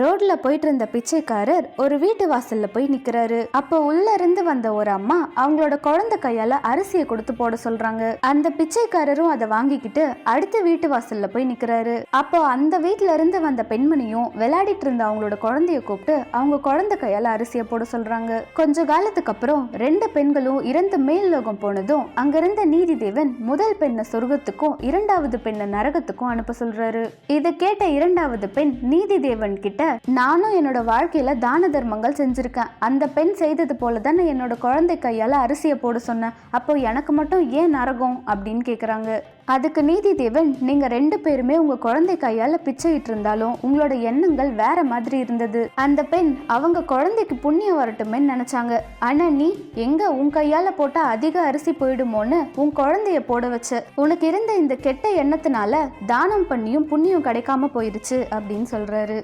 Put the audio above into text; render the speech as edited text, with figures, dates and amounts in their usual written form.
ரோட்ல போயிட்டு இருந்த பிச்சைக்காரர் ஒரு வீட்டு வாசல்ல போய் நிக்கிறாரு. அப்போ உள்ள இருந்து வந்த ஒரு அம்மா அவங்களோட குழந்தை கையால அரிசியை கொடுத்து போட சொல்றாங்க. அந்த பிச்சைக்காரரும் அதை வாங்கிக்கிட்டு அடுத்த வீட்டு வாசல்ல போய் நிக்கிறாரு. அப்போ அந்த வீட்டுல இருந்து வந்த பெண்மணியும் விளையாடிட்டு இருந்த அவங்களோட குழந்தைய கூப்பிட்டு அவங்க குழந்தை கையால அரிசியை போட சொல்றாங்க. கொஞ்ச காலத்துக்கு அப்புறம் ரெண்டு பெண்களும் இறந்து மேல் லோகம் போனதும் அங்கிருந்த நீதி தேவன் முதல் பெண்ணை சொர்க்கத்துக்கும் இரண்டாவது பெண்ணை நரகத்துக்கும் அனுப்ப சொல்றாரு. இதை கேட்ட இரண்டாவது பெண் நீதி தேவன் கிட்ட, நானும் என்னோட வாழ்க்கையில தான தர்மங்கள் செஞ்சிருக்கேன், அந்த பெண் செய்தது போலதான் என்னோட குழந்தை கையால அரிசியை போட சொன்னேன், அப்போ எனக்கு மட்டும் ஏன் நரகம் அப்படின்னு கேக்குறாங்க. அதுக்கு நீதி தேவன், நீங்க ரெண்டு பேருமே உங்க குழந்தை கையால பிச்சையிட்டு இருந்தாலும் உங்களோட எண்ணங்கள் வேற மாதிரி இருந்தது. அந்த பெண் அவங்க குழந்தைக்கு புண்ணியம் வரட்டுமே நினைச்சாங்க, ஆனா நீ எங்க உன் கையால போட்டா அதிக அரிசி போயிடுமோன்னு உன் குழந்தைய போட வச்ச, உனக்கு இருந்த இந்த கெட்ட எண்ணத்தினால தானம் பண்ணியும் புண்ணியம் கிடைக்காம போயிடுச்சு அப்படின்னு சொல்றாரு.